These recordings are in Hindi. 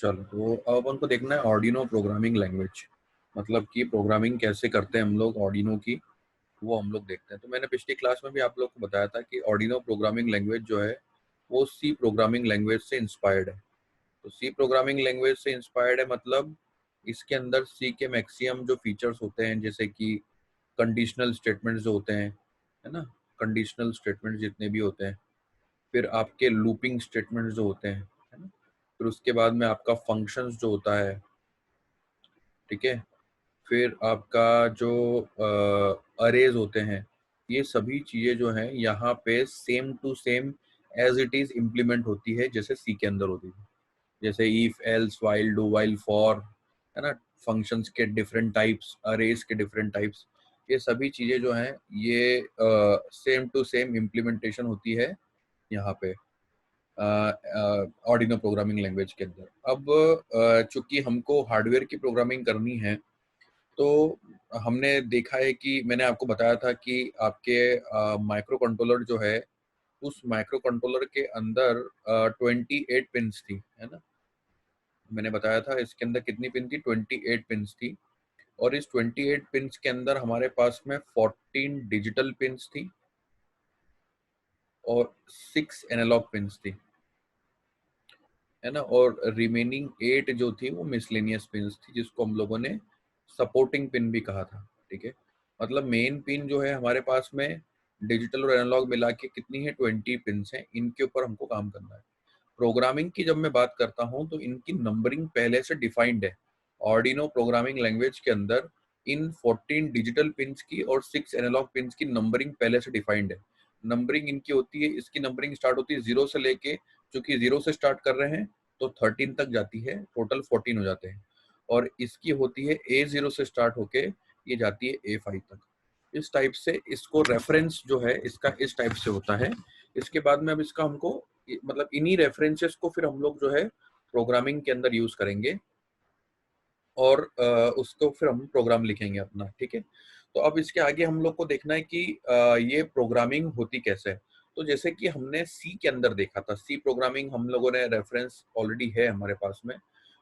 चलो तो अब हमको देखना है ऑर्डिनो प्रोग्रामिंग लैंग्वेज, मतलब कि प्रोग्रामिंग कैसे करते हैं हम लोग ऑर्डिनो की, वो हम लोग देखते हैं। तो मैंने पिछली क्लास में भी आप लोग को बताया था कि ऑर्डिनो प्रोग्रामिंग लैंग्वेज जो है वो सी प्रोग्रामिंग लैंग्वेज से इंस्पायर्ड है। तो सी प्रोग्रामिंग लैंग्वेज से इंस्पायर्ड है मतलब इसके अंदर सी के मैक्सिमम जो फीचर्स होते हैं, जैसे कि कंडीशनल स्टेटमेंट्स जो होते हैं, है ना, कंडीशनल स्टेटमेंट्स जितने भी होते हैं, फिर आपके लूपिंग स्टेटमेंट्स जो होते हैं, है ना, फिर उसके बाद में आपका फंक्शंस जो होता है, ठीक है, फिर आपका जो अरेज होते हैं, ये सभी चीजें जो हैं यहाँ पे same to same as it is implement होती है जैसे सी के अंदर होती है। जैसे if else while do while for, है ना, फंक्शंस के डिफरेंट टाइप्स, अरेज के डिफरेंट टाइप्स, ये सभी चीजें जो हैं ये सेम टू सेम इम्प्लीमेंटेशन होती है यहाँ पे ऑर्डिनो प्रोग्रामिंग लैंग्वेज के अंदर। अब चूंकि हमको हार्डवेयर की प्रोग्रामिंग करनी है, तो हमने देखा है कि मैंने आपको बताया था कि आपके माइक्रो कंट्रोलर जो है, उस माइक्रो कंट्रोलर के अंदर 28 पिन्स थी, है ना। मैंने बताया था इसके अंदर कितनी पिन थी, 28 पिन्स थी। और इस 28 पिन्स के अंदर हमारे पास में 14 डिजिटल पिन्स थी और 6 एनालॉग पिन्स थी, है ना। और रिमेनिंग 8 जो थी वो मिसलेनियस पिन्स थी, जिसको हम लोगों ने सपोर्टिंग पिन भी कहा था, ठीक है। मतलब मेन पिन जो है हमारे पास में डिजिटल और एनालॉग मिला के कितनी है, 20 पिन्स हैं। इनके ऊपर हमको काम करना है। प्रोग्रामिंग की जब मैं बात करता हूं तो इनकी नंबरिंग पहले से डिफाइंड है। ऑर्डिनो प्रोग्रामिंग लैंग्वेज के अंदर इन 14 डिजिटल पिन्स की और 6 एनालॉग पिन्स की नंबरिंग पहले से डिफाइंड है। नंबरिंग इनकी होती है, इसकी नंबरिंग स्टार्ट होती है 0 से लेके, चूंकि 0 से स्टार्ट कर रहे हैं तो 13 तक जाती है, टोटल 14 हो जाते हैं। और इसकी होती है A0 से स्टार्ट होके ये जाती है A5 तक। इस टाइप से इसको रेफरेंस जो है इसका इस टाइप से होता है। इसके बाद में अब इसका हमको मतलब इन्हीं रेफरेंसेस को फिर हम लोग जो है प्रोग्रामिंग के अंदर यूज करेंगे और उसको फिर हम प्रोग्राम लिखेंगे अपना, ठीक है। तो अब इसके आगे हम लोग को देखना है कि ये प्रोग्रामिंग होती कैसे है। तो जैसे कि हमने सी के अंदर देखा था, सी प्रोग्रामिंग हम लोगों ने रेफरेंस ऑलरेडी है हमारे पास में।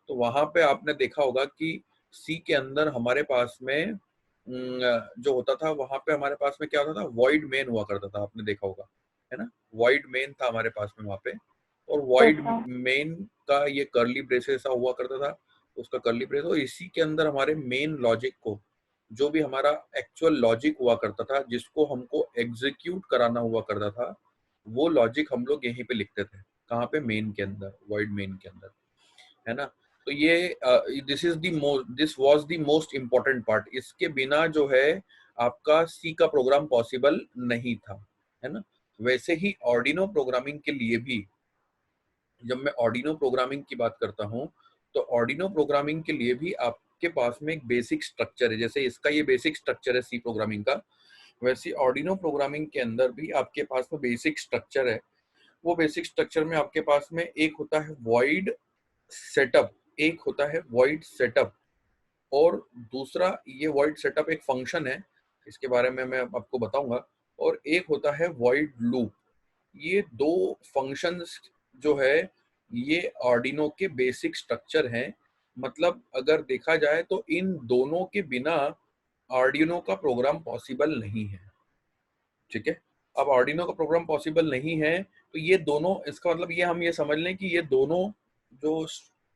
तो वहां पे आपने देखा होगा कि सी के अंदर हमारे पास में जो होता था, वहां पे हमारे पास में क्या होता था, वॉइड मेन हुआ करता था, आपने देखा होगा, है ना। वॉइड मेन था हमारे पास में वहां पे, और यस वॉइड सर। मेन का ये कर्ली ब्रेसेस ऐसा हुआ करता था, उसका कर्ली ब्रेस। और इसी के अंदर हमारे मेन लॉजिक को, जो भी हमारा एक्चुअल लॉजिक हुआ करता था, जिसको हमको एग्जीक्यूट कराना हुआ करता था, वो लॉजिक हम लोग यहीं पे लिखते थे। कहाँ पे, मेन के अंदर, वॉइड मेन के अंदर, है ना। तो ये this was the most important part. इसके बिना जो है आपका सी का प्रोग्राम पॉसिबल नहीं था, है ना। वैसे ही ऑर्डिनो प्रोग्रामिंग के लिए भी, जब मैं ऑर्डिनो प्रोग्रामिंग की बात करता हूँ, तो ऑर्डिनो प्रोग्रामिंग के लिए भी आपके पास में एक बेसिक स्ट्रक्चर है। जैसे इसका ये बेसिक स्ट्रक्चर है सी प्रोग्रामिंग का, वैसे ऑर्डिनो प्रोग्रामिंग के अंदर भी आपके पास में बेसिक स्ट्रक्चर है। वो बेसिक स्ट्रक्चर में आपके पास में एक होता है वॉइड सेटअप, एक होता है वॉइड सेटअप, और दूसरा ये वॉइड सेटअप एक फंक्शन है, इसके बारे में मैं आपको बताऊंगा। और एक होता है वॉइड लूप। ये दो फंक्शंस जो है ये ऑर्डिनो के बेसिक स्ट्रक्चर हैं। मतलब अगर देखा जाए तो इन दोनों के बिना ऑर्डिनो का प्रोग्राम पॉसिबल नहीं है, ठीक है। अब ऑर्डिनो का प्रोग्राम पॉसिबल नहीं है, तो ये दोनों, इसका मतलब ये हम ये समझ लें कि ये दोनों जो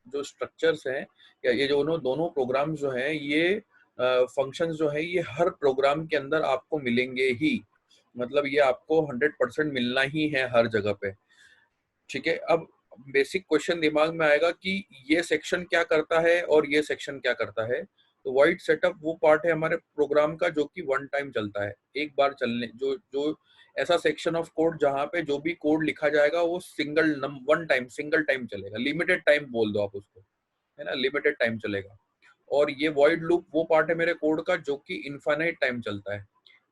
जो स्ट्रक्चर्स हैं, या ये दोनों दोनों प्रोग्राम्स जो हैं, ये फंक्शंस जो है, ये हर प्रोग्राम के अंदर आपको मिलेंगे ही। मतलब ये आपको 100% मिलना ही है हर जगह पे, ठीक है। अब बेसिक क्वेश्चन दिमाग में आएगा कि ये सेक्शन क्या करता है और ये सेक्शन क्या करता है। तो वॉइड सेटअप वो पार्ट है हमारे प्रोग्राम का जो कि वन टाइम चलता है, एक बार चलने, जो जो ऐसा सेक्शन ऑफ कोड जहां पे जो भी कोड लिखा जाएगा वो वन टाइम, सिंगल टाइम चलेगा। लिमिटेड टाइम बोल दो आप उसको, है ना, लिमिटेड टाइम चलेगा। और ये वॉइड लूप वो पार्ट है मेरे कोड का जो कि इनफाइनाइट टाइम चलता है।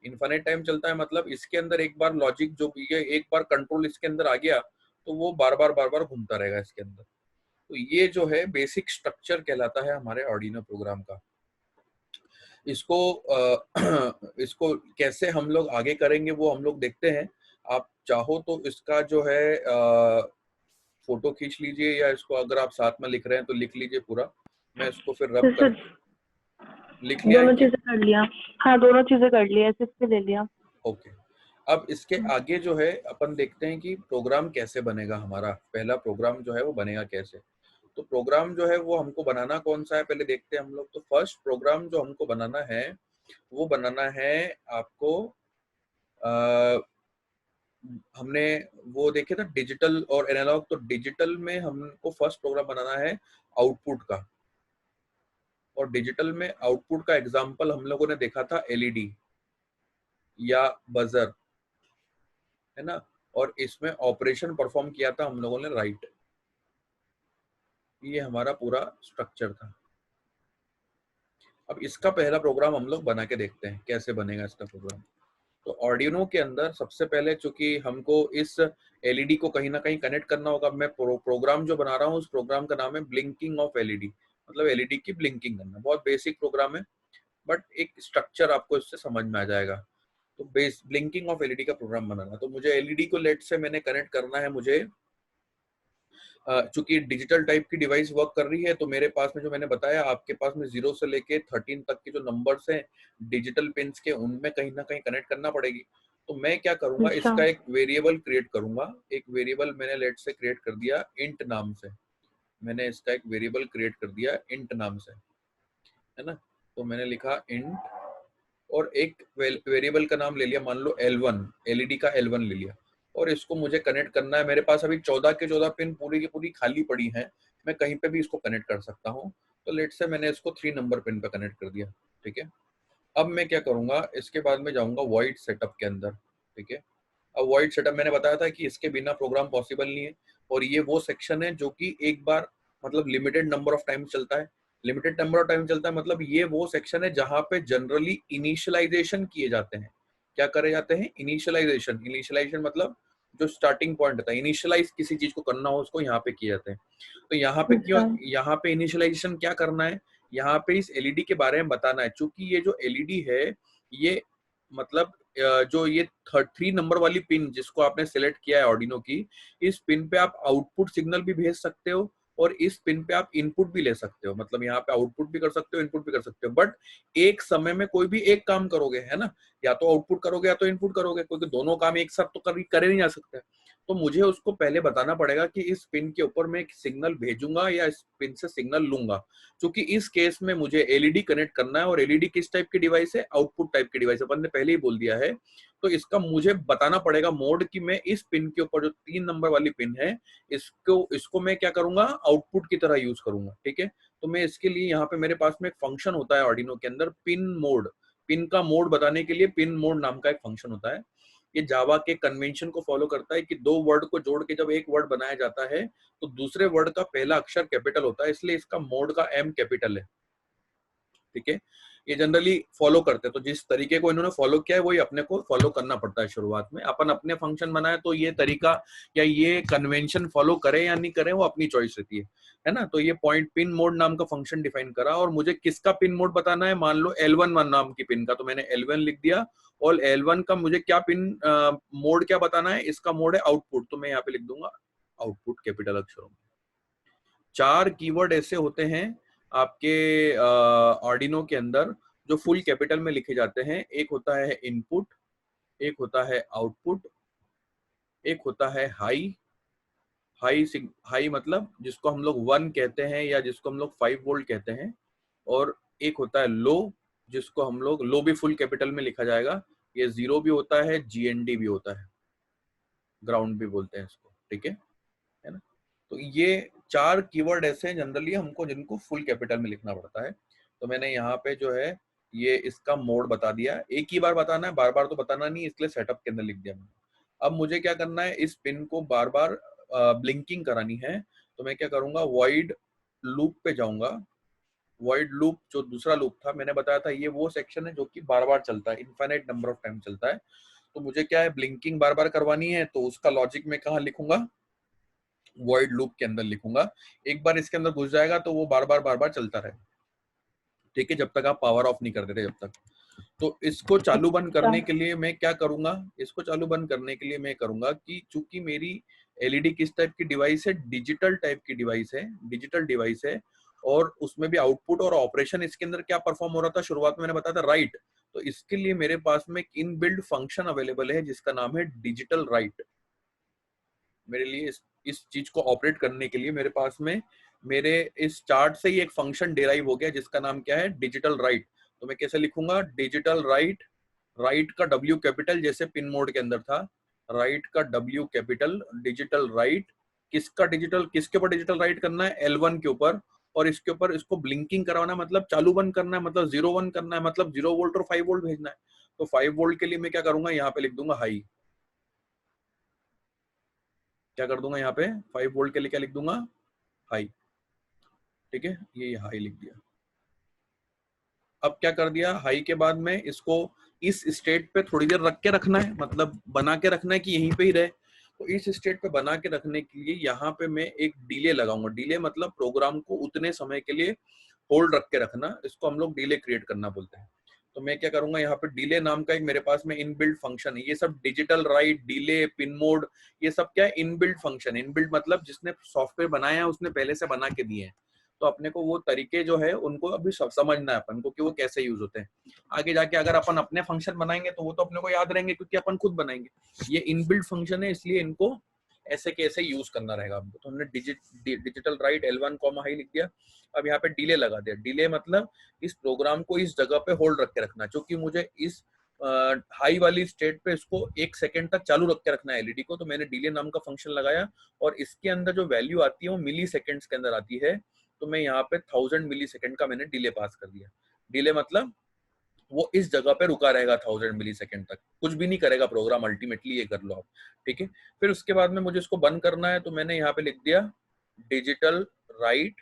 इनफाइनाइट टाइम चलता है मतलब इसके अंदर एक बार लॉजिक जो भी है, एक बार कंट्रोल इसके अंदर आ गया तो वो बार बार घूमता रहेगा इसके अंदर। तो ये जो है बेसिक स्ट्रक्चर कहलाता है हमारे ऑर्डिनो प्रोग्राम का। इसको इसको कैसे हम लोग आगे करेंगे वो हम लोग देखते हैं। आप चाहो तो इसका जो है फोटो खींच लीजिए, या इसको अगर आप साथ में लिख रहे हैं तो लिख लीजिए पूरा, मैं इसको फिर रब जैसे कर। लिख लिया है दोनों ये? चीजें कर लिया। हाँ, दोनों चीजें कर लिया, एसएसपी ले लिया। ओके। अब इसके आगे जो है अपन देखते हैं कि प्रोग्राम कैसे बनेगा। हमारा पहला प्रोग्राम जो है वो बनेगा कैसे। तो प्रोग्राम जो है वो हमको बनाना कौन सा है पहले देखते हैं हम लोग। तो फर्स्ट प्रोग्राम जो हमको बनाना है वो बनाना है आपको, आ, हमने वो देखे था डिजिटल और एनालॉग। तो डिजिटल में हमको फर्स्ट प्रोग्राम बनाना है आउटपुट का, और डिजिटल में आउटपुट का एग्जांपल हम लोगों ने देखा था एलईडी या बजर, है ना। और इसमें ऑपरेशन परफॉर्म किया था हम लोगों ने राइट। ये हमारा पूरा स्ट्रक्चर था। अब इसका पहला प्रोग्राम हम लोग बना के देखते हैं कैसे बनेगा इसका प्रोग्राम। तो आर्डिनो के अंदर सबसे पहले, चूंकि हमको इस एलईडी को कहीं ना कहीं कनेक्ट करना होगा, मैं प्रोग्राम जो बना रहा हूँ उस प्रोग्राम का नाम है ब्लिंकिंग ऑफ एलईडी, मतलब एलईडी की ब्लिंकिंग करना। बहुत बेसिक प्रोग्राम है, बट एक स्ट्रक्चर आपको इससे समझ में आ जाएगा। तो बेस ब्लिंकिंग ऑफ एलईडी का प्रोग्राम बनाना, तो मुझे एलईडी को लेट से मैंने कनेक्ट करना है। मुझे चूंकि डिजिटल टाइप की डिवाइस वर्क कर रही है, तो मेरे पास में जो मैंने बताया आपके पास में 0 से लेके 13 तक के जो नंबर्स हैं डिजिटल पिंस के, उनमें कहीं ना कहीं कनेक्ट करना पड़ेगी। तो मैं क्या करूंगा, अच्छा। इसका एक वेरिएबल क्रिएट करूंगा। एक वेरिएबल मैंने लेट से क्रिएट कर दिया इंट नाम से। मैंने इसका एक वेरिएबल क्रिएट कर दिया इंट नाम से, है ना। तो मैंने लिखा इंट, और एक वेरिएबल का नाम ले लिया, मान लो L1, एलईडी का L1 ले लिया। और इसको मुझे कनेक्ट करना है। मेरे पास अभी 14 के 14 पिन पूरी की पूरी खाली पड़ी हैं, मैं कहीं पे भी इसको कनेक्ट कर सकता हूँ। तो लेट से मैंने इसको 3 नंबर पिन पे कनेक्ट कर दिया, ठीक है। अब मैं क्या करूंगा, इसके बाद में जाऊंगा वॉइड सेटअप के अंदर, ठीक है। अब वॉइड सेटअप मैंने बताया था कि इसके बिना प्रोग्राम पॉसिबल नहीं है, और ये वो सेक्शन है जो कि एक बार, मतलब लिमिटेड नंबर ऑफ टाइम चलता है। लिमिटेड नंबर ऑफ टाइम चलता है मतलब ये वो सेक्शन है जहां पे जनरली इनिशियलाइजेशन किए जाते हैं। क्या करे जाते हैं? इनिशियलाइजेशन। इनिशियलाइजेशन मतलब जो स्टार्टिंग पॉइंट था, इनिशियलाइज किसी चीज को करना हो उसको यहाँ पे किए जाते हैं। तो यहाँ पे क्यों, अच्छा। यहाँ पे इनिशियलाइजेशन क्या करना है, यहाँ पे इस एलईडी के बारे में बताना है। चूंकि ये जो एलईडी है, ये मतलब जो ये 3 नंबर वाली पिन जिसको आपने सिलेक्ट किया है ऑर्डिनो की, इस पिन पे आप आउटपुट सिग्नल भी भेज सकते हो, और इस पिन पे आप इनपुट भी ले सकते हो। मतलब यहाँ पे आउटपुट भी कर सकते हो, इनपुट भी कर सकते हो, बट एक समय में कोई भी एक काम करोगे, है ना। या तो आउटपुट करोगे या तो इनपुट करोगे, क्योंकि दोनों काम एक साथ तो करे नहीं जा सकते। तो मुझे उसको पहले बताना पड़ेगा कि इस पिन के ऊपर मैं एक सिग्नल भेजूंगा या इस पिन से सिग्नल लूंगा। क्योंकि इस केस में मुझे एलईडी कनेक्ट करना है, और एलईडी किस टाइप की डिवाइस है? आउटपुट टाइप की डिवाइस, अपन ने पहले ही बोल दिया है। तो इसका मुझे बताना पड़ेगा मोड कि मैं इस पिन के ऊपर जो 3 नंबर वाली पिन है, इसको मैं क्या करूंगा, आउटपुट की तरह यूज करूंगा, ठीक है। तो मैं इसके लिए यहाँ पे मेरे पास में एक फंक्शन होता है ऑर्डिनो के अंदर, पिन मोड। पिन का मोड बताने के लिए पिन मोड नाम का एक फंक्शन होता है। ये जावा के कन्वेंशन को फॉलो करता है कि दो वर्ड को जोड़ के जब एक वर्ड बनाया जाता है, तो दूसरे वर्ड का पहला अक्षर कैपिटल होता है, इसलिए इसका मोड का एम कैपिटल है, ठीक है। ये जनरली फॉलो करते हैं। तो जिस तरीके को इन्होंने फॉलो किया है वही अपने को फॉलो करना पड़ता है शुरुआत में। अपन अपने फंक्शन बनाए तो ये तरीका या ये कन्वेंशन फॉलो करें या नहीं करें वो अपनी चॉइस रहती है ना। तो ये पॉइंट पिन मोड नाम का फंक्शन डिफाइन करा, और मुझे किसका पिन मोड बताना है, मान लो L1 नाम की पिन का, तो मैंने L1 लिख दिया। और L1 का मुझे क्या पिन मोड क्या बताना है, इसका मोड है आउटपुट, तो मैं यहाँ पे लिख दूंगा आउटपुट कैपिटल अक्षरों में। 4 कीवर्ड ऐसे होते हैं आपके आर्डिनो के अंदर जो फुल कैपिटल में लिखे जाते हैं। एक होता है इनपुट, एक होता है आउटपुट, एक होता है हाई। हाई हाई मतलब जिसको हम लोग 1 कहते हैं या जिसको हम लोग 5 वोल्ट कहते हैं। और एक होता है लो, जिसको हम लोग, लो भी फुल कैपिटल में लिखा जाएगा। ये 0 भी होता है, GND भी होता है, ग्राउंड भी बोलते हैं इसको, ठीक है ना। तो ये 4 कीवर्ड ऐसे हैं जनरली हमको जिनको फुल कैपिटल में लिखना पड़ता है। तो मैंने यहाँ पे जो है ये इसका मोड बता दिया। एक ही बार बताना है, बार बार तो बताना नहीं, इसलिए सेटअप के अंदर लिख दिया मैंने। अब मुझे क्या करना है, इस पिन को बार बार ब्लिंकिंग करानी है। तो मैं क्या करूंगा, वॉइड लूप पे जाऊंगा। वॉइड लूप जो दूसरा लूप था मैंने बताया था, ये वो सेक्शन है जो कि बार बार चलता है, इनफाइनाइट नंबर ऑफ टाइम चलता है। तो मुझे क्या है, ब्लिंकिंग बार बार करवानी है, तो उसका लॉजिक मैं कहाँ लिखूंगा, वॉइड लूप के अंदर लिखूंगा। एक बार इसके अंदर घुस जाएगा तो वो बार बार चलता रहे, ठीक है, जब तक आप पावर ऑफ नहीं कर देते जब तक। तो इसको चालू बंद अच्छा। करने के लिए मैं क्या करूंगा, इसको चालू बंद करने के लिए मैं करूंगा कि चूंकि मेरी एलईडी किस टाइप की डिवाइस है? डिजिटल टाइप की डिवाइस है, डिजिटल डिवाइस है। और उसमें भी आउटपुट और ऑपरेशन इसके अंदर क्या परफॉर्म हो रहा था? शुरुआत में मैंने बताया था राइट। तो इसके लिए मेरे पास में एक इनबिल्ड फंक्शन अवेलेबल है जिसका नाम है डिजिटल राइट। मेरे लिए इस चीज को ऑपरेट करने के लिए मेरे पास में मेरे इस चार्ट से ही एक फंक्शन डिराइव हो गया जिसका नाम क्या है? Digital right. तो मैं कैसे लिखूंगा? डिजिटल राइट, राइट का डब्ल्यू कैपिटल जैसे पिन मोड के अंदर था, राइट का डब्ल्यू कैपिटल, डिजिटल राइट। किसका डिजिटल, किसके ऊपर डिजिटल राइट करना है? L1 के ऊपर। और इसके ऊपर इसको ब्लिंकिंग करवाना है, मतलब चालू बंद करना है, मतलब 0 1 करना है, मतलब 0 वोल्ट और 5 वोल्ट भेजना है। तो 5 वोल्ट के लिए मैं क्या करूंगा? यहाँ पे लिख दूंगा हाई। क्या कर दूंगा यहाँ पे? 5 वोल्ट के लिए क्या लिख दूंगा? हाई। ठीक है, ये हाई लिख दिया। अब क्या कर दिया? हाई के बाद में इसको इस स्टेट पे थोड़ी देर रख के रखना है, मतलब बना के रखना है कि यहीं पे ही रहे। तो इस स्टेट पे बना के रखने के लिए यहाँ पे मैं एक डिले लगाऊंगा। डिले मतलब प्रोग्राम को उतने समय के लिए होल्ड रख के रखना, इसको हम लोग डिले क्रिएट करना बोलते हैं। तो मैं क्या करूंगा? यहाँ पे डिले नाम का एक मेरे पास में इनबिल्ट फंक्शन है। ये सब digital right, delay, pin mode, ये सब क्या है? Inbuilt function. इनबिल्ट मतलब जिसने सॉफ्टवेयर बनाया है उसने पहले से बना के दिए हैं। तो अपने को वो तरीके जो है उनको अभी समझना है अपन को कि वो कैसे यूज होते हैं। आगे जाके अगर अपन अपने फंक्शन बनाएंगे तो वो तो अपने को याद रहेंगे क्योंकि अपन खुद बनाएंगे। ये इनबिल्ट फंक्शन है इसलिए इनको ऐसे कैसे यूज करना रहेगा हमको। तो हमने digital right L1 comma high लिख दिया। अब यहाँ पे डिले लगा दिया। डिले मतलब इस प्रोग्राम को इस जगह पे होल्ड रख के रखना, क्योंकि मुझे इस हाई वाली स्टेट पे इसको 1 सेकंड तक चालू रख के रखना है एलईडी को। तो मैंने डिले नाम का फंक्शन लगाया और इसके अंदर जो वैल्यू आती है वो मिली सेकेंड्स के अंदर आती है। तो मैं यहाँ पे 1000 मिली सेकेंड का मैंने डिले पास कर दिया। डिले मतलब वो इस जगह पे रुका रहेगा 1000 मिली सेकेंड तक, कुछ भी नहीं करेगा प्रोग्राम। अल्टीमेटली ये कर लो आप। ठीक है, फिर उसके बाद में मुझे इसको बंद करना है। तो मैंने यहाँ पे लिख दिया डिजिटल राइट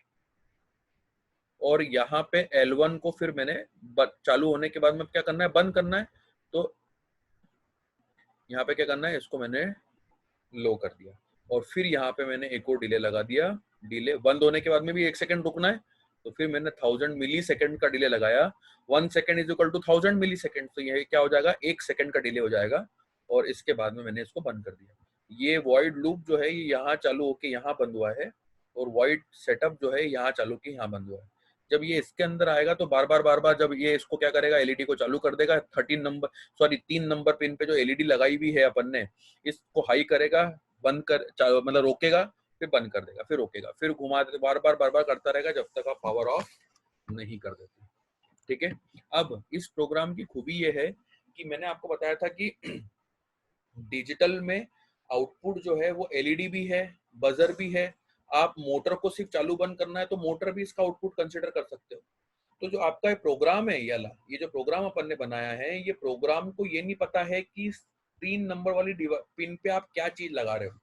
और यहाँ पे L1 को फिर मैंने चालू होने के बाद में क्या करना है? बंद करना है। तो यहाँ पे क्या करना है? इसको मैंने लो कर दिया और फिर यहाँ पे मैंने एक और डिले लगा दिया। डिले बंद होने के बाद में भी 1 सेकंड रुकना है। तो फिर मैंने 1000 मिली सेकंड का डिले लगाया। 1 second is equal to 1000 millisecond. तो ये क्या हो जाएगा? 1 सेकंड का डिले हो जाएगा। और इसके बाद में मैंने इसको बंद कर दिया। ये वॉइड लूप जो है ये यहाँ चालू होके यहाँ बंद हुआ है और वॉइड सेटअप जो है यहाँ चालू के यहाँ बंद हुआ है। जब ये इसके अंदर आएगा तो बार बार जब ये इसको क्या करेगा? एलईडी को चालू कर देगा। 3 नंबर पिन पे जो एलईडी लगाई हुई है अपन ने, इसको हाई करेगा, बंद कर मतलब रोकेगा, फिर बंद कर देगा, फिर रोकेगा, फिर घुमा दे, बार बार करता रहेगा जब तक आप पावर ऑफ नहीं कर देते। ठीक है, अब इस प्रोग्राम की खूबी ये है कि मैंने आपको बताया था कि डिजिटल में आउटपुट जो है वो एलईडी भी है, बजर भी है। आप मोटर को सिर्फ चालू बंद करना है तो मोटर भी इसका आउटपुट कंसिडर कर सकते हो। तो जो आपका ये प्रोग्राम है ये जो प्रोग्राम अपन ने बनाया है, ये प्रोग्राम को ये नहीं पता है कि 3 नंबर वाली पिन पे आप क्या चीज लगा रहे हो।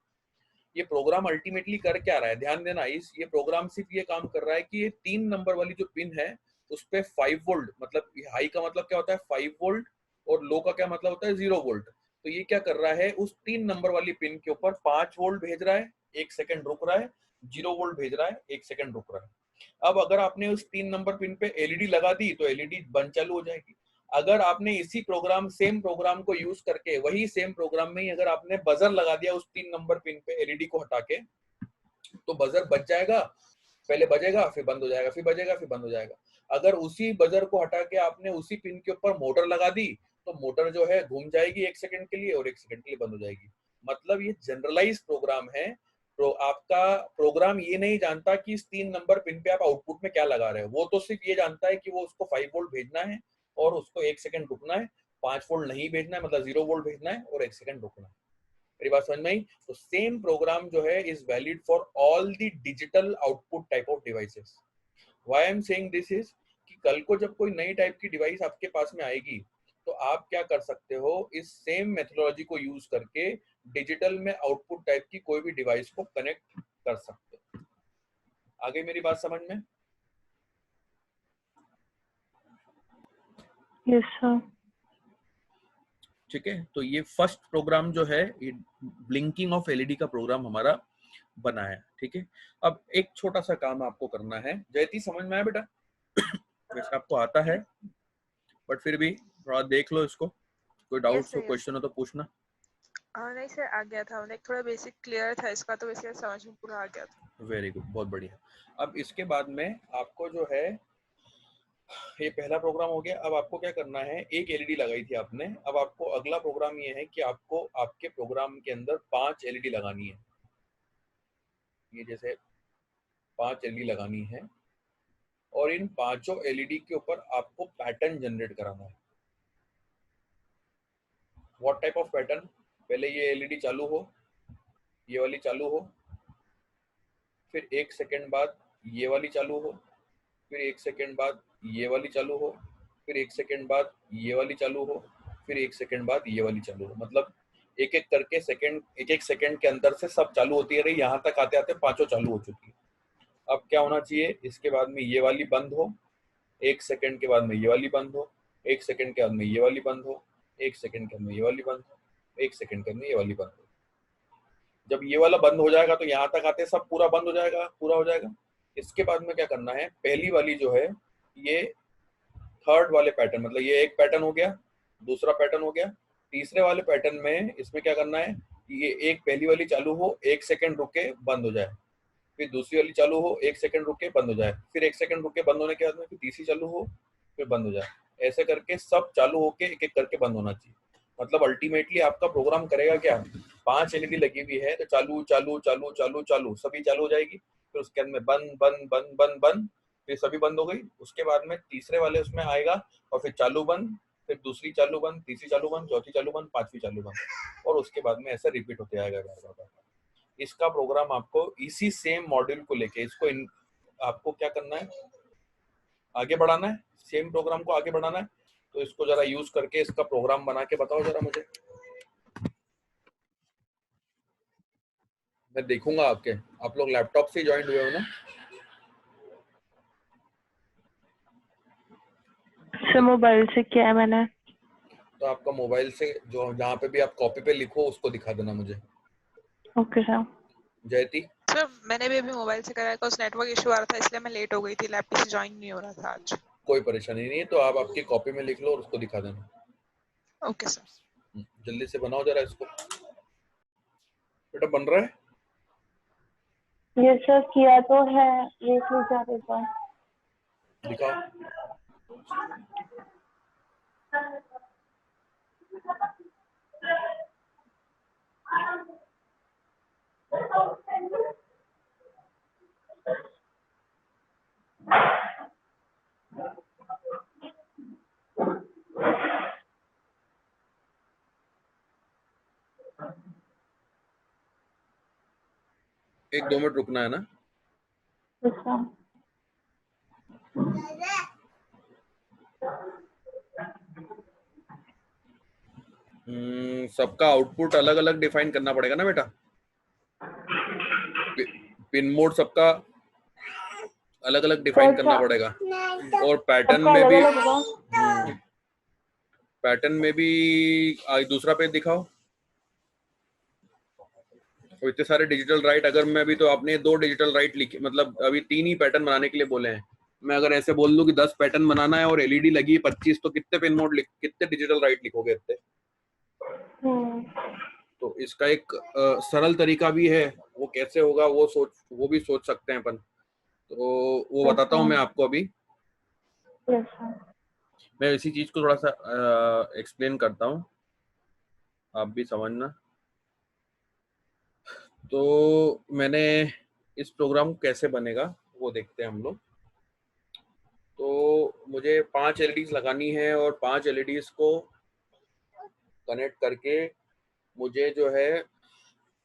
ये प्रोग्राम अल्टीमेटली कर क्या रहा है? ध्यान देना, इस ये प्रोग्राम सिर्फ ये काम कर रहा है कि ये 3 नंबर वाली जो पिन है उस पे 5 वोल्ट, मतलब हाई का मतलब क्या होता है? 5 वोल्ट, और लो का क्या मतलब होता है? 0 वोल्ट। तो ये क्या कर रहा है? उस 3 नंबर वाली पिन के ऊपर 5 वोल्ट भेज रहा है, 1 सेकंड रुक रहा है, 0 वोल्ट भेज रहा है, 1 सेकंड रुक रहा है। अब अगर आपने उस 3 नंबर पिन पे एलईडी लगा दी तो एलईडी बंद चालू हो जाएगी। अगर आपने इसी प्रोग्राम सेम प्रोग्राम को यूज करके वही सेम प्रोग्राम में ही अगर आपने बजर लगा दिया उस 3 नंबर पिन पे एलईडी को हटा के, तो बजर बज जाएगा। पहले बजेगा, फिर बंद हो जाएगा, फिर बजेगा, फिर बंद हो जाएगा। अगर उसी बजर को हटा के आपने उसी पिन के ऊपर मोटर लगा दी तो मोटर जो है घूम जाएगी 1 सेकंड के लिए और 1 सेकंड के लिए बंद हो जाएगी। मतलब ये जनरलाइज प्रोग्राम है। तो आपका प्रोग्राम ये नहीं जानता कि इस 3 नंबर पिन पे आप आउटपुट में क्या लगा रहे हो। वो तो सिर्फ ये जानता है कि वो उसको 5 वोल्ट भेजना है और उसको 1 सेकंड रुकना है, 5 वोल्ट नहीं भेजना है, मतलब 0 वोल्ट भेजना है और 1 सेकंड रुकना है। मेरी बात समझ में आई? तो सेम प्रोग्राम जो है is valid for all the digital output type of devices. Why I am saying this is कि कल को जब कोई नई टाइप की डिवाइस आपके पास में आएगी तो आप क्या कर सकते हो? इस सेम मेथोडोलॉजी को यूज करके डिजिटल में आउटपुट टाइप की कोई भी डिवाइस को कनेक्ट कर सकते हो। आगे मेरी बात समझ में? Yes sir. ठीक है, तो ये फर्स्ट प्रोग्राम जो है ये ब्लिंकिंग ऑफ एलईडी का प्रोग्राम हमारा बना है। ठीक है, अब एक छोटा सा काम आपको करना है। जयती समझ में आया बेटा? वैसे आपको आता है बट फिर भी थोड़ा देख लो इसको, कोई डाउट्स हो क्वेश्चन हो तो पूछना। नहीं सर, आ गया था, लाइक थोड़ा बेसिक क्लियर था इसका, तो वैसे समझ में पूरा आ गया था। वेरी गुड, बहुत बढ़िया। अब इसके बाद में आपको जो है, ये पहला प्रोग्राम हो गया। अब आपको क्या करना है, एक एलईडी लगाई थी आपने, अब आपको अगला प्रोग्राम ये है कि आपको आपके प्रोग्राम के अंदर 5 एलईडी लगानी है। ये जैसे 5 एलईडी लगानी है और इन पांचों एलईडी के ऊपर आपको पैटर्न जनरेट कराना है। What type of pattern? पहले ये एलईडी चालू हो, ये वाली चालू हो, फिर 1 सेकंड बाद ये वाली चालू हो, फिर 1 सेकंड बाद ये वाली चालू हो, फिर 1 सेकंड बाद ये वाली चालू हो, फिर 1 सेकंड बाद ये वाली चालू हो। मतलब एक एक करके सेकंड, एक एक सेकंड के अंदर से सब चालू होती है रही। यहाँ तक आते आते पांचों चालू हो चुकी है। अब क्या होना चाहिए, इसके बाद में ये वाली बंद हो, 1 सेकंड के बाद में ये वाली बंद हो, 1 सेकंड के बाद में ये वाली बंद हो, 1 सेकंड के बाद में ये वाली बंद हो, 1 सेकंड के बाद में ये वाली बंद हो। जब ये वाला बंद हो जाएगा तो यहाँ तक आते सब पूरा बंद हो जाएगा, पूरा हो जाएगा। इसके बाद में क्या करना है, पहली वाली जो है ये थर्ड वाले पैटर्न, मतलब ये एक पैटर्न हो गया, दूसरा पैटर्न हो गया, तीसरे वाले पैटर्न में इसमें क्या करना है, ये एक पहली वाली चालू हो, 1 सेकंड रुके बंद हो जाए, फिर दूसरी वाली चालू हो, 1 सेकंड रुके बंद हो जाए, फिर 1 सेकंड रुके बंद होने के बाद में फिर तीसरी चालू हो, फिर बंद हो जाए। ऐसे करके सब चालू होके एक एक करके बंद होना चाहिए। मतलब अल्टीमेटली आपका प्रोग्राम करेगा क्या, 5 एलईडी लगी हुई है तो चालू चालू चालू चालू चालू सभी चालू हो जाएगी, फिर उसके बाद में बंद बंद बंद बंद बंद, फिर सभी बंद हो गई। उसके बाद में तीसरे वाले उसमें आएगा और फिर चालू बंद, फिर दूसरी चालू बंद, तीसरी चालू बंद, चौथी चालू बंद, पांचवी चालू बंद, और उसके बाद में ऐसा रिपीट होते आएगा बार बार। इसका प्रोग्राम आपको इसी सेम मॉड्यूल को लेके इसको आपको क्या करना है, आगे बढ़ाना है, सेम प्रोग्राम को आगे बढ़ाना है। तो इसको जरा यूज करके इसका प्रोग्राम बना के बताओ जरा मुझे, मैं देखूंगा आपके, आप लोग लैपटॉप से ज्वाइन हुए हो ना? सर मोबाइल से किया है मैंने। तो आपका मोबाइल से जो जहाँ पे भी आप कॉपी पे लिखो उसको दिखा देना मुझे। Okay sir. जयती? सर मैंने भी अभी मोबाइल से कराया, कुछ नेटवर्क इशू आ रहा था इसलिए मैं लेट हो गई थी, लैपटॉप से ज्वाइन नहीं हो रहा था आज। कोई परेशानी नहीं है, तो आप आपकी कॉपी में लिख लो और उसको दिखा देना। Okay sir. जल्दी से बनाओ जरा इसको। बेटा बन रहा है? ये सर किया तो है, देख लीजिए आप एक बार। दिखाओ। एक 2 मिनट रुकना है ना? अच्छा। सबका आउटपुट अलग अलग डिफाइन करना पड़ेगा ना बेटा। पिन मोड सबका अलग अलग डिफाइन करना पड़ेगा, और पैटर्न में भी, पैटर्न में भी दूसरा पेज दिखाओ। और इतने सारे डिजिटल राइट, अगर मैं अभी, तो आपने 2 डिजिटल राइट लिखे, मतलब अभी 3 ही पैटर्न बनाने के लिए बोले हैं। मैं अगर ऐसे बोल दूं कि 10 पैटर्न बनाना है और एलईडी लगी है 25, तो कितने पिन मोड कितने डिजिटल राइट लिखोगे इतने? तो इसका एक सरल तरीका भी है, वो कैसे होगा वो भी सोच सकते हैं अपन, तो वो बताता हूँ मैं आपको अभी। मैं इसी चीज को थोड़ा सा एक्सप्लेन करता हूँ, आप भी समझना। तो मैंने इस प्रोग्राम कैसे बनेगा वो देखते हैं हम लोग। तो मुझे 5 एलईडीज लगानी है और 5 एलईडीज को कनेक्ट करके मुझे जो है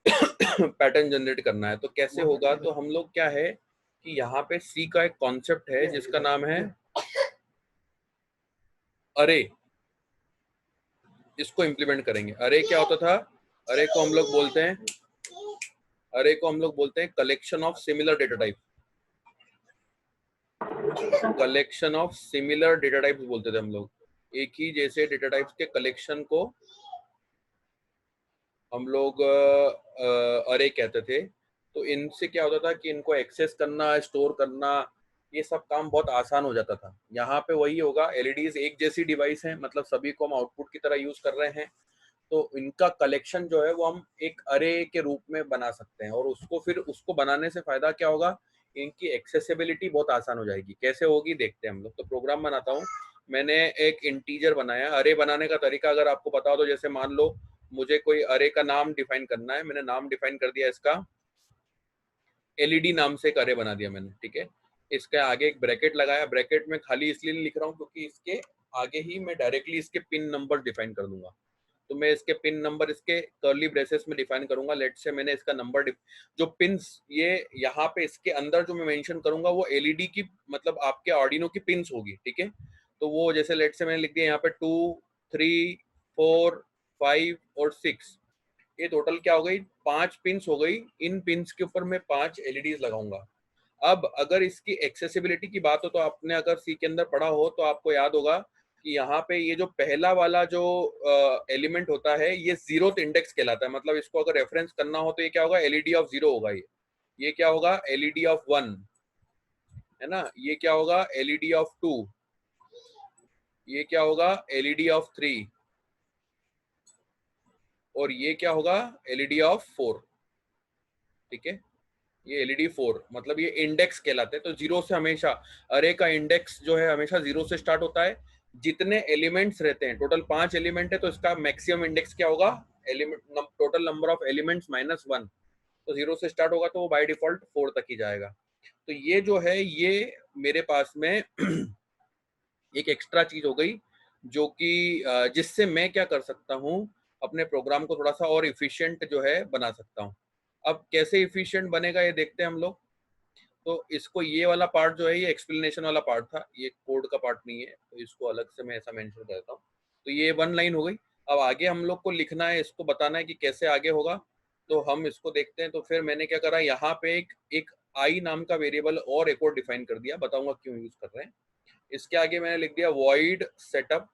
पैटर्न जनरेट करना है। तो कैसे होगा, तो हम लोग क्या है कि यहाँ पे सी का एक कॉन्सेप्ट है जिसका नाम है अरे। इसको इम्प्लीमेंट करेंगे। अरे क्या होता था, अरे को हम लोग बोलते हैं, अरे को हम लोग बोलते हैं collection of similar data type, collection of similar data types बोलते थे हम लोग। एक ही जैसे डेटा टाइप्स के कलेक्शन को हम लोग अरे कहते थे। तो इनसे क्या होता था कि इनको एक्सेस करना, स्टोर करना, ये सब काम बहुत आसान हो जाता था। यहाँ पे वही होगा, एलईडीज एक जैसी डिवाइस है, मतलब सभी को हम आउटपुट की तरह यूज कर रहे हैं। तो इनका कलेक्शन जो है वो हम एक अरे के रूप में बना सकते हैं, और उसको बनाने से फायदा क्या होगा, इनकी एक्सेसिबिलिटी बहुत आसान हो जाएगी। कैसे होगी देखते हैं हम लोग। तो प्रोग्राम बनाता हूँ, मैंने एक इंटीजर बनाया। अरे बनाने का तरीका अगर आपको पता हो तो, जैसे मान लो मुझे कोई अरे का नाम डिफाइन करना है, मैंने नाम डिफाइन कर दिया इसका, एलईडी नाम से एक अरे बना दिया मैंने, ठीक है। इसके आगे एक ब्रैकेट लगाया, ब्रैकेट में खाली इसलिए नहीं लिख रहा हूँ क्योंकि इसके आगे ही मैं डायरेक्टली इसके पिन नंबर डिफाइन कर दूंगा। तो मैं इसके पिन नंबर इसके कर्ली ब्रेसेस में डिफाइन करूंगा। लेट से मैंने इसका नंबर जो पिंस ये यहाँ पे इसके अंदर जो मैं मेंशन करूंगा वो एलईडी की, मतलब आपके आर्डिनो की पिंस होगी, ठीक है। तो वो जैसे लेट से मैंने लिख दिया यहाँ पे 2, 3, 4, 5 और 6, ये टोटल क्या हो गई, 5 पिंस हो गई। इन पिंस के ऊपर मैं 5 एलईडीज लगाऊंगा। अब अगर इसकी एक्सेसिबिलिटी की बात हो तो आपने अगर सी के अंदर पढ़ा हो तो आपको याद होगा कि यहाँ पे ये जो पहला वाला जो एलिमेंट होता है ये जीरोथ इंडेक्स कहलाता है। मतलब इसको अगर रेफरेंस करना हो तो ये क्या होगा, एलईडी ऑफ 0 होगा। ये क्या होगा, एलईडी ऑफ 1, है ना। ये क्या होगा, एलईडी ऑफ 2, ये क्या होगा, एलईडी ऑफ 3, और ये क्या होगा, एलईडी ऑफ 4, ठीक है। ये एलईडी 4 मतलब ये इंडेक्स कहलाते हैं। तो 0 से हमेशा अरे का इंडेक्स जो है हमेशा 0 से स्टार्ट होता है। जितने एलिमेंट्स रहते हैं, टोटल 5 एलिमेंट है, तो इसका मैक्सिमम इंडेक्स क्या होगा, element total number of elements minus 1। तो 0 से स्टार्ट होगा तो वो बाय डिफॉल्ट 4 तक ही जाएगा। तो ये जो है ये मेरे पास में एक एक्स्ट्रा चीज हो गई, जो कि जिससे मैं क्या कर सकता हूँ, अपने प्रोग्राम को थोड़ा सा और इफिशिएंट जो है बना सकता हूँ। अब कैसे इफिशिएंट बनेगा ये देखते हैं हम लोग। तो इसको ये वाला पार्ट जो है ये एक्सप्लेनेशन वाला पार्ट था, ये कोड का पार्ट नहीं है, तो इसको अलग से मैं ऐसा मेंशन करता हूँ। तो ये 1 लाइन हो गई। अब आगे हम लोग को लिखना है, इसको बताना है कि कैसे आगे होगा। तो हम इसको देखते हैं। तो फिर मैंने क्या करा, यहाँ पे एक आई नाम का वेरिएबल और एक और डिफाइन कर दिया, बताऊंगा क्यों यूज कर रहे हैं। इसके आगे मैंने लिख दिया वॉइड सेटअप।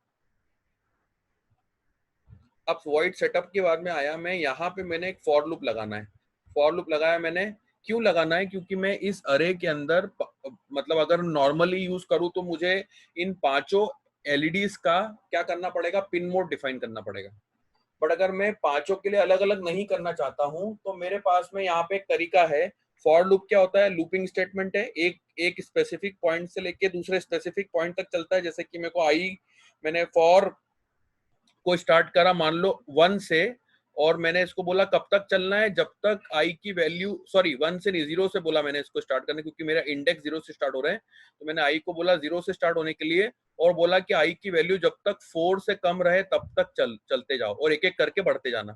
अब वॉइड सेटअप के बाद में आया मैं यहाँ पे, मैंने एक फॉर लूप लगाना है। फॉर लूप लगाया मैंने, क्यों लगाना है, क्योंकि मैं इस अरे के अंदर मतलब अगर नॉर्मली यूज करूँ तो मुझे इन 5 एलईडीज का क्या करना पड़ेगा, पिन मोड डिफाइन करना पड़ेगा। बट अगर मैं 5 के लिए अलग अलग नहीं करना चाहता हूँ तो मेरे पास में यहाँ पे एक तरीका है। फॉर लूप क्या होता है, लूपिंग स्टेटमेंट है, एक स्पेसिफिक पॉइंट से लेके दूसरे स्पेसिफिक पॉइंट तक चलता है। जैसे कि मेरे को मैंने फॉर को स्टार्ट करा मान लो 1 से, और मैंने इसको बोला कब तक चलना है, जब तक आई की वैल्यू, सॉरी 1 से नहीं 0 से बोला मैंने इसको स्टार्ट करने, क्योंकि मेरा इंडेक्स 0 से स्टार्ट हो रहे हैं। तो मैंने आई को बोला 0 से स्टार्ट होने के लिए, और बोला कि आई की वैल्यू जब तक 4 से कम रहे तब तक चलते जाओ और एक एक करके बढ़ते जाना।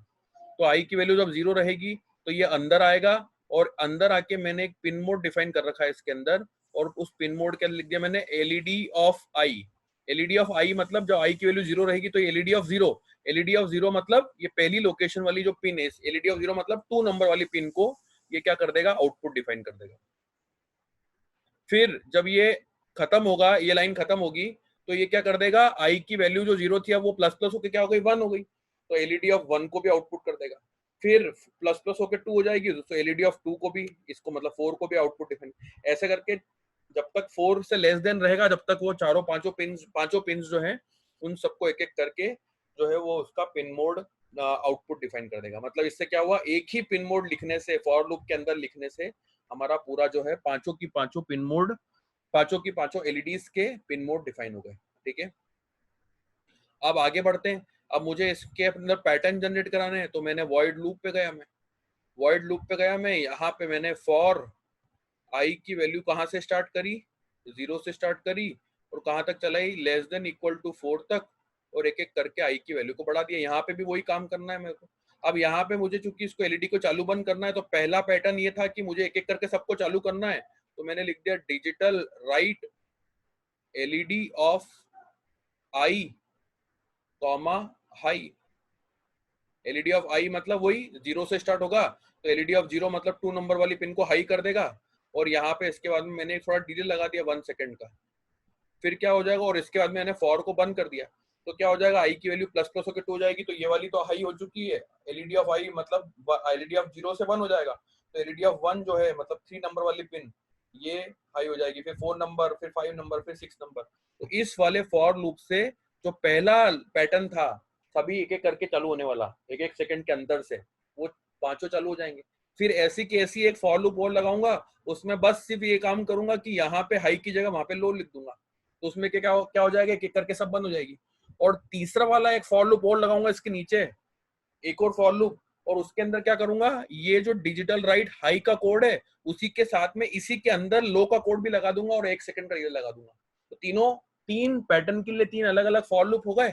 तो आई की वैल्यू जब 0 रहेगी तो ये अंदर आएगा, और अंदर आके मैंने एक पिन मोड डिफाइन कर रखा है इसके अंदर, और उस पिन मोड के लिख दिया मैंने LED of I. LED of I मतलब जब आई की वैल्यू 0 रहेगी तो एलईडी ऑफ 0, एलईडी ऑफ 0 मतलब ये पहली लोकेशन वाली जो पिन है, एलईडी ऑफ 0 मतलब 2 नंबर वाली पिन को ये क्या कर देगा, आउटपुट डिफाइन कर देगा। फिर जब ये खत्म होगा, ये लाइन खत्म होगी, तो ये क्या कर देगा, आई की वैल्यू जो 0 थी अब वो प्लस प्लस होकर क्या हो गई, 1 हो गई। तो एलईडी ऑफ 1 को भी आउटपुट कर देगा। फिर प्लस प्लस होकर 2 हो जाएगी, तो एलईडी ऑफ 2 को भी, इसको मतलब 4 को भी आउटपुट डिफाइन। ऐसे करके जब तक 4 से लेस देन रहेगा तब तक वो पांचों पिंस जो है उन सबको एक एक करके जो है वो उसका पिन मोड आउटपुट डिफाइन कर देगा। मतलब इससे क्या हुआ, एक ही पिन मोड लिखने से, फॉर लूप के अंदर लिखने से हमारा पूरा जो है पांचों की पांचों एलईडीज के पिन मोड डिफाइन हो गए, ठीक है। अब आगे बढ़ते हैं। अब मुझे इसके अंदर पैटर्न जनरेट कराने हैं, तो मैंने वॉइड लूप पे गया मैं यहाँ पे मैंने फॉर आई की वैल्यू कहाँ से स्टार्ट करी, 0 से स्टार्ट करी, और कहाँ तक चलाई, लेस देन इक्वल टू 4 तक, और एक एक करके आई की वैल्यू को बढ़ा दिया। यहाँ पे भी वही काम करना है मेरे को। अब यहाँ पे मुझे चूंकि इसको एलईडी को चालू बंद करना है, तो पहला पैटर्न ये था कि मुझे एक एक करके सबको चालू करना है। तो मैंने लिख दिया digital write LED of I comma high. LED of I मतलब वही 0 से स्टार्ट होगा, तो एलईडी ऑफ 0 मतलब 2 नंबर वाली पिन को हाई कर देगा। और यहाँ पे इसके बाद में मैंने थोड़ा डिले लगा दिया 1 सेकंड का। फिर क्या हो जाएगा, और इसके बाद मैंने फॉर को बंद कर दिया, तो क्या हो जाएगा, आई की वैल्यू प्लस प्लस होकर 2 हो जाएगी, तो ये वाली तो हाई हो चुकी है। एलईडी ऑफ आई मतलब एलईडी ऑफ 0 से 1 हो जाएगा, तो एलईडी ऑफ 1 जो है मतलब 3 नंबर वाली पिन ये हाई हो जाएगी, फिर 4 नंबर, फिर 5 नंबर, फिर 6 नंबर। तो इस वाले फॉर लूप से जो पहला पैटर्न था सभी एक एक करके चालू होने वाला, एक एक सेकंड के अंदर से वो पांचों चालू हो जाएंगे। फिर ऐसी की ऐसी एक फॉर लूप और लगाऊंगा, उसमें बस सिर्फ ये काम करूंगा कि यहाँ पे हाई की जगह वहां पे लो लिख दूंगा, तो उसमें क्या हो जाएगा, एक एक करके सब बंद हो जाएगी। और तीसरा वाला एक फॉर लूप और लगाऊंगा इसके नीचे, एक और फॉर लूप, और उसके अंदर क्या करूंगा, ये जो डिजिटल राइट हाई का कोड है उसी के साथ में इसी के अंदर लो का कोड भी लगा दूंगा और 1 सेकंड का ये लगा दूंगा। तो तीन पैटर्न के लिए 3 अलग अलग फॉर लूप हो गए।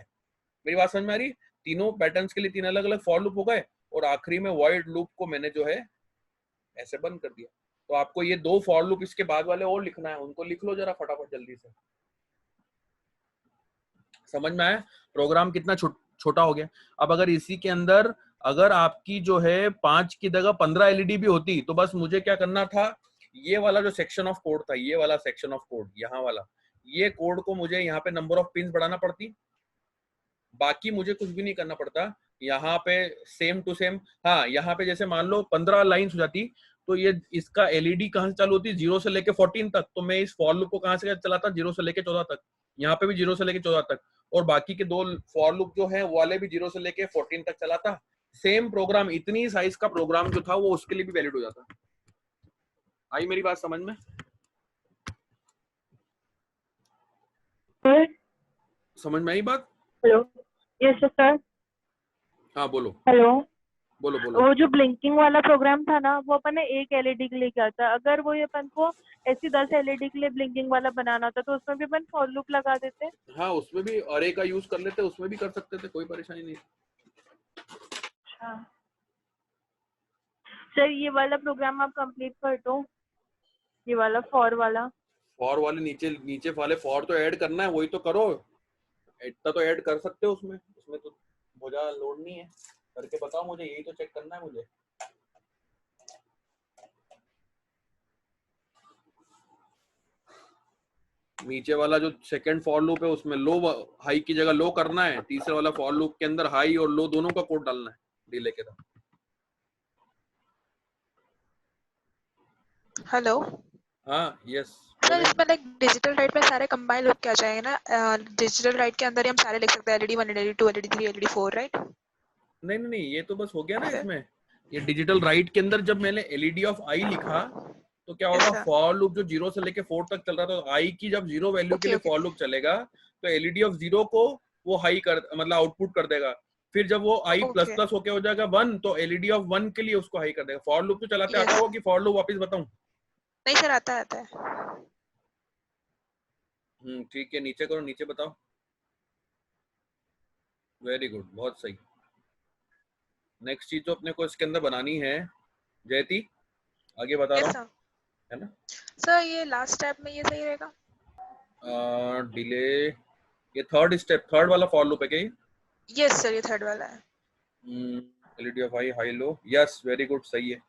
मेरी बात समझ में आ रही? तीनों पैटर्न्स के लिए 3 अलग अलग फॉर लूप हो गए, और आखिरी में वॉइड लूप को मैंने जो है ऐसे बंद कर दिया। तो आपको ये 2 फॉर लूप इसके बाद वाले और लिखना है, उनको लिख लो जरा फटाफट जल्दी से। समझ में आया प्रोग्राम कितना छोटा हो गया? अब अगर इसी के अंदर अगर आपकी जो है 5 की जगह 15 एलईडी भी होती तो बस मुझे क्या करना था, ये वाला जो सेक्शन ऑफ कोड था, ये वाला सेक्शन ऑफ कोड यहाँ वाला, ये कोड को मुझे यहाँ पे नंबर ऑफ पिन्स बढ़ाना पड़ती, बाकी मुझे कुछ भी नहीं करना पड़ता। यहाँ पे सेम टू सेम, हाँ यहाँ पे जैसे मान लो 15 लाइन्स हो जाती, तो ये इसका एलईडी कहाँ से चालू होती, 0 से लेके 14 तक, तो मैं इस फॉर लूप को कहाँ से चलाता, 0 से लेके 14 तक, यहाँ पे भी 0 से लेके 14 तक, और बाकी के 2 फॉर लूप जो है वो वाले भी 0 से लेके 14 तक चलाता। सेम प्रोग्राम, इतनी साइज का प्रोग्राम जो था वो उसके लिए भी वैलिड हो जाता। आई मेरी बात समझ में? समझ में आई बात? Hello, yes sir. हाँ बोलो हेलो, बोलो बोलो। वो जो ब्लिंकिंग वाला प्रोग्राम था ना, वो अपन ने एक एलईडी के लिए किया था। अगर वो ये अपन को ऐसी 10 एलईडी के लिए ब्लिंकिंग वाला बनाना होता तो उसमें भी अपन फॉर लूप लगा देते। हाँ उसमें भी अरे का यूज कर लेते, उसमें भी कर सकते थे, कोई परेशानी नहीं। अच्छा सर, ये वाला प्रोग्राम आप कंप्लीट कर दो, ये वाला फॉर वाला। फॉर वाले नीचे नीचे वाले फॉर तो ऐड करना है, वही तो करो। इतना तो ऐड कर सकते हो उसमें, उसमें तो बहुत ज्यादा लोड नहीं है। करके बताओ मुझे, यही तो चेक करना है मुझे। नीचे वाला जो सेकंड फॉर लूप है उसमें लो हाई की जगह लो करना है, तीसरे वाला फॉर लूप के अंदर हाई और लो दोनों का कोड डालना है डिले के साथ। हेलो हाँ यस सर, इसमें लाइक डिजिटल राइट में सारे कंबाइन होके आ जाएंगे ना? डिजिटल राइट के अंदर ही हम सारे लिख सकते हैं, LED 1, LED 2, LED 3, LED 4, right? नहीं नहीं नहीं, ये तो बस हो गया ना इसमें। ये डिजिटल राइट के अंदर जब मैंने एलईडी ऑफ आई लिखा तो क्या होगा, फॉर लूप जो 0 से लेके 4 तक चल रहा था, तो आई की जब 0 वैल्यू के लिए फॉर लूप चलेगा तो एलईडी ऑफ 0 को वो हाई कर मतलब आउटपुट कर देगा। फिर जब वो आई प्लस प्लस होके हो जाएगा 1 तो एलईडी ऑफ 1 के लिए उसको हाई कर देगा। फॉर लूप तो चलाते आता होगा कि फॉर लूप वापस बताऊं? नहीं सर, आता है। ठीक है, नीचे करो, नीचे बताओ। वेरी गुड, बहुत सही। नेक्स्ट चीज जो अपने को इसके अंदर बनानी है, जयती आगे बता रहा हूँ, है ना सर? ये लास्ट स्टेप में ये सही रहेगा? डिले, ये थर्ड स्टेप, थर्ड वाला फॉर लूप है क्या ये? यस सर, ये थर्ड वाला है। LED of high, high low, yes very good, सही है,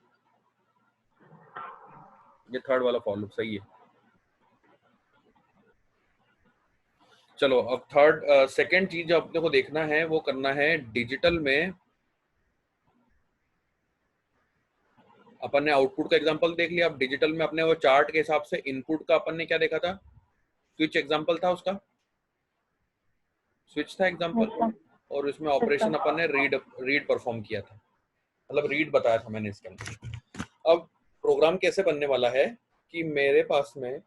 ये थर्ड वाला फॉर लूप सही है। चलो अब थर्ड सेकंड चीज जो अपने को देखना है वो करना है डिजिटल में। अपन ने आउटपुट का एग्जांपल देख लिया, अब डिजिटल में अपने वो चार्ट के हिसाब से इनपुट का अपन ने क्या देखा था, स्विच एग्जांपल था उसका, स्विच था एग्जांपल, और उसमें ऑपरेशन अपन ने रीड परफॉर्म किया था, मतलब रीड बताया था मैंने इसके अंदर। अब प्रोग्राम कैसे बनने वाला है कि मेरे पास में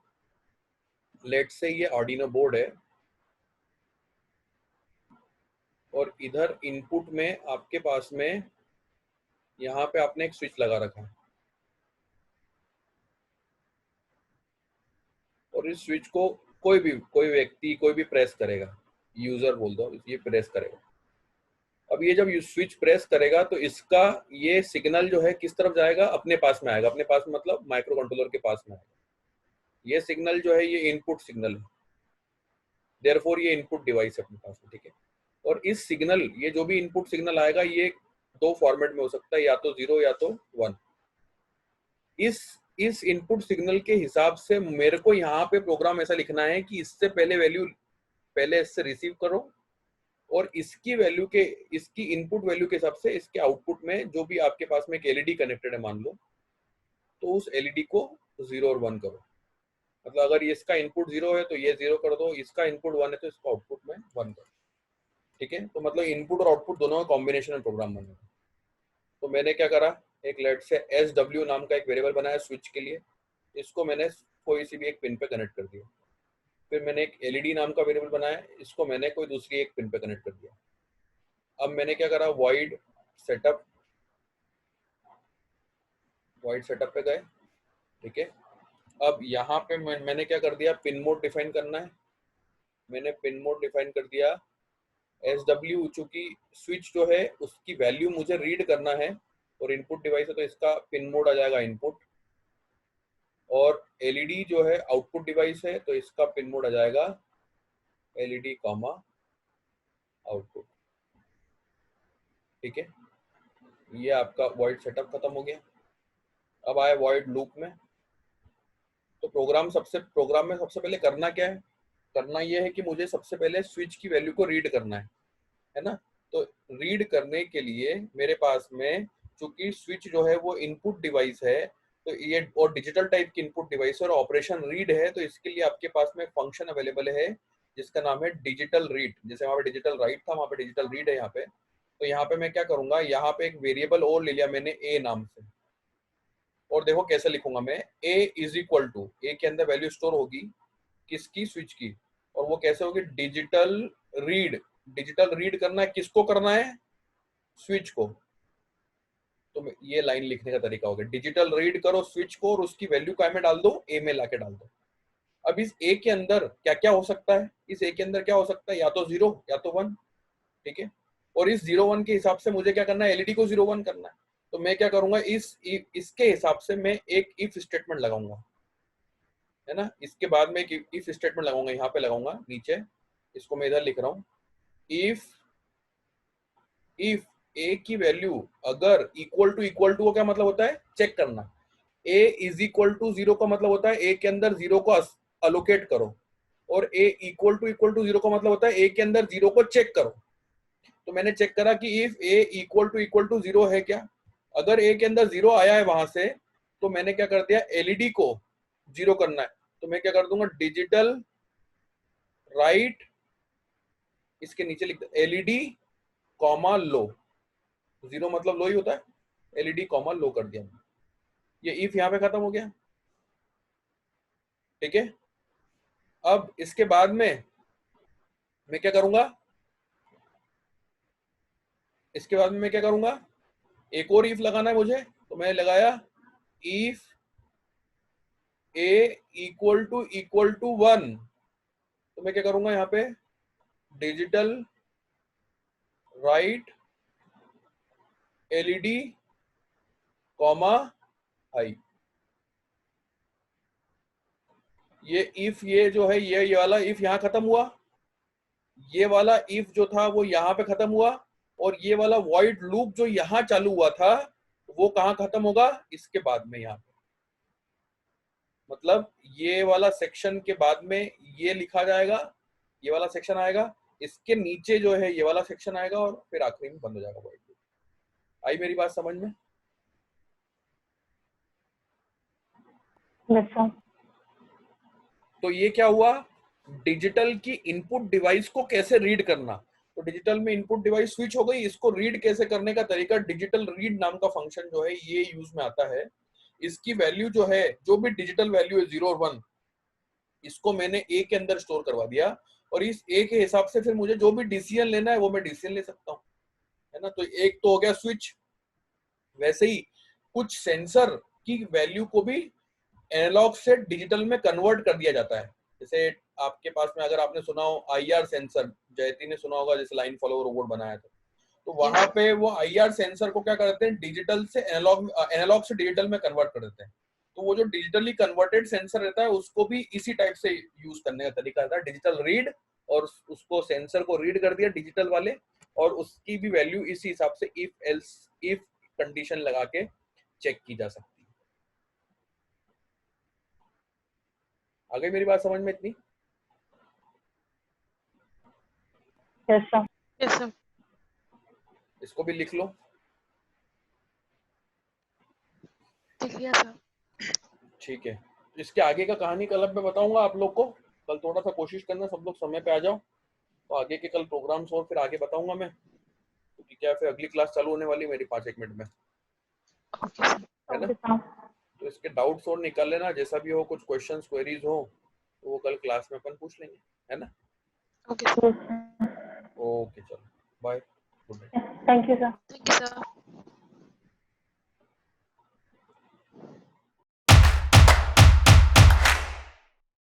लेट से ये आर्डिनो बोर्ड है और इधर इनपुट में आपके पास में यहाँ पे आपने एक स्विच लगा रखा है, और इस स्विच को कोई व्यक्ति कोई भी प्रेस करेगा, यूजर बोल दो, ये प्रेस करेगा। अब ये जब स्विच प्रेस करेगा तो इसका ये सिग्नल जो है किस तरफ जाएगा, अपने पास में आएगा, अपने पास मतलब माइक्रो कंट्रोलर के पास में आएगा। ये सिग्नल जो है ये इनपुट सिग्नल है, देयरफॉर ये इनपुट डिवाइस है अपने पास में, ठीक है। और इस सिग्नल, ये जो भी इनपुट सिग्नल आएगा ये 2 फॉर्मेट में हो सकता है, या तो 0 या तो 1। इस इनपुट सिग्नल के हिसाब से मेरे को यहाँ पे प्रोग्राम ऐसा लिखना है कि इससे पहले वैल्यू पहले इससे रिसीव करो, और इसकी वैल्यू के, इसकी इनपुट वैल्यू के हिसाब से इसके आउटपुट में जो भी आपके पास में एक एलईडी कनेक्टेड है मान लो, तो उस एलईडी को 0 और 1 करो। मतलब अगर इसका इनपुट 0 है तो ये 0 कर दो, इसका इनपुट 1 है तो इसको आउटपुट में 1 करो। ठीक है। तो मतलब इनपुट और आउटपुट दोनों का कॉम्बिनेशन में प्रोग्राम बनेगा। तो मैंने क्या करा, एक लेट से SW नाम का एक वेरिएबल बनाया स्विच के लिए, इसको मैंने कोई सी भी एक पिन पे कनेक्ट कर दिया। फिर मैंने एक LED नाम का वेरिएबल बनाया, इसको मैंने कोई दूसरी एक पिन पे कनेक्ट कर दिया। अब मैंने क्या करा, वॉइड सेटअप पे गए, ठीक है। अब यहाँ पे मैंने क्या कर दिया, पिन मोड डिफाइन करना है। मैंने पिन मोड डिफाइन कर दिया। SW चूंकि स्विच जो है उसकी वैल्यू मुझे रीड करना है और इनपुट डिवाइस है, तो इसका पिन मोड आ जाएगा इनपुट। और LED जो है आउटपुट डिवाइस है, तो इसका पिन मोड आ जाएगा LED कॉमा आउटपुट। ठीक है, ये आपका वॉइड सेटअप खत्म हो गया। अब आए वॉइड लूप में। तो प्रोग्राम में सबसे पहले करना क्या है, करना ये है कि मुझे सबसे पहले स्विच की वैल्यू को रीड करना है ना। तो रीड करने के लिए मेरे पास में, चूंकि स्विच जो है वो इनपुट डिवाइस है, तो ये और डिजिटल टाइप की इनपुट डिवाइस और ऑपरेशन रीड है, तो इसके लिए आपके पास में फंक्शन अवेलेबल है जिसका नाम है डिजिटल रीड। जैसे वहाँ पे डिजिटल राइट था, वहाँ पे डिजिटल रीड है यहाँ पे। तो यहाँ पे मैं क्या करूंगा, यहाँ पे एक वेरिएबल और ले लिया मैंने ए नाम से, और देखो कैसे लिखूंगा मैं, ए इज इक्वल टू, ए के अंदर वैल्यू स्टोर होगी किसकी, स्विच की, और वो कैसे होगी, डिजिटल रीड। डिजिटल रीड करना है, किसको करना है, स्विच को। तो ये लाइन लिखने का तरीका हो गया, डिजिटल रीड करो स्विच को और उसकी वैल्यू क्या में डाल दो, ए में लाके डाल दो। अब इस ए के अंदर क्या क्या हो सकता है, इस ए के अंदर क्या हो सकता है, या तो 0 या तो 1, ठीक है। और इस 0 1 के हिसाब से मुझे क्या करना है, एलईडी को 0 1 करना है। तो मैं क्या करूंगा, इसके हिसाब से मैं एक इफ स्टेटमेंट लगाऊंगा, है ना। इसके बाद में एक इफ स्टेटमेंट लगाऊंगा, यहाँ पे लगाऊंगा नीचे, इसको मैं इधर लिख रहा हूँ, इफ ए की वैल्यू अगर इक्वल टू क्या मतलब होता है, चेक करना। ए इज इक्वल टू 0 का मतलब होता है ए के अंदर 0 को अलोकेट करो, और ए इक्वल टू 0 का मतलब होता है ए के अंदर 0 को चेक करो। तो मैंने चेक करा कि इफ ए इक्वल टू 0 है क्या, अगर ए के अंदर 0 आया है वहां से, तो मैंने क्या कर दिया, एलईडी को 0 करना है। तो मैं क्या कर दूंगा, डिजिटल राइट, इसके नीचे लिख दो एलईडी कॉमा लो, 0 मतलब लो ही होता है, एलईडी कॉमा लो कर दिया। ये इफ यहाँ पे खत्म हो गया, ठीक है। अब इसके बाद में मैं क्या करूंगा, इसके बाद में मैं क्या करूंगा, एक और इफ लगाना है मुझे, तो मैंने लगाया इफ ए इक्वल टू 1। तो मैं क्या करूंगा, यहाँ पे digital write LED comma high. ये इफ, ये जो है ये वाला इफ यहाँ खत्म हुआ, ये वाला इफ जो था वो यहाँ पे खत्म हुआ, और ये वाला वॉइड लूप जो यहाँ चालू हुआ था वो कहाँ खत्म होगा, इसके बाद में यहाँ पे। मतलब ये वाला सेक्शन के बाद में ये लिखा जाएगा, ये वाला सेक्शन आएगा, इसके नीचे जो है ये वाला सेक्शन आएगा, और फिर आखिरी में बंद हो जाएगा वॉइड लूप। आई मेरी बात समझ में? Yes sir. तो ये क्या हुआ, डिजिटल की इनपुट डिवाइस को कैसे रीड करना। तो डिजिटल में इनपुट डिवाइस स्विच हो गई, इसको रीड कैसे करने का तरीका, डिजिटल रीड नाम का फंक्शन जो है ये यूज में आता है। इसकी वैल्यू जो है, जो भी डिजिटल वैल्यू है 0 और 1, इसको मैंने ए के अंदर स्टोर करवा दिया, और इस ए के हिसाब से फिर मुझे जो भी डिसीजन लेना है वो मैं डिसीजन ले सकता हूँ, है ना। तो एक तो हो गया स्विच। वैसे ही कुछ सेंसर की वैल्यू को भी एनालॉग से डिजिटल में कन्वर्ट कर दिया जाता है। जैसे आपके पास में, अगर आपने सुना हो IR सेंसर, जयती ने सुना होगा, जैसे लाइन फॉलो रोबोट बनाया था, तो वहां पे वो IR सेंसर को क्या करते हैं, डिजिटल से एनालॉग से डिजिटल में कन्वर्ट कर देते हैं। तो वो जो डिजिटली कन्वर्टेड सेंसर रहता है उसको भी इसी टाइप से यूज करने का तरीका रहता है, डिजिटल रीड, और उसको सेंसर को रीड कर दिया डिजिटल वाले, और उसकी भी वैल्यू इसी हिसाब से इफ एल्स इफ कंडीशन लगा के चेक की जा सकती है। आ गई मेरी बात समझ में इतनी? Yes sir. Yes sir. इसको भी लिख लो। लिख लिया सर। ठीक है, इसके आगे का कहानी कल मैं बताऊंगा आप लोग को। कल थोड़ा सा कोशिश करना सब लोग समय पे आ जाओ, तो आगे के कल प्रोग्राम्स और फिर आगे बताऊंगा मैं, क्योंकि क्या फिर अगली क्लास चालू होने वाली है मेरी 5-1 मिनट में, ओके सर। है ना। Okay sir. तो इसके डाउट्स और निकाल लेना, जैसा भी हो, कुछ क्वेश्चंस क्वेरीज हो तो वो कल क्लास में अपन पूछ लेंगे, है ना। Okay sir. Yes sir. Okay चलो, bye, good night. Thank you sir. Thank you sir.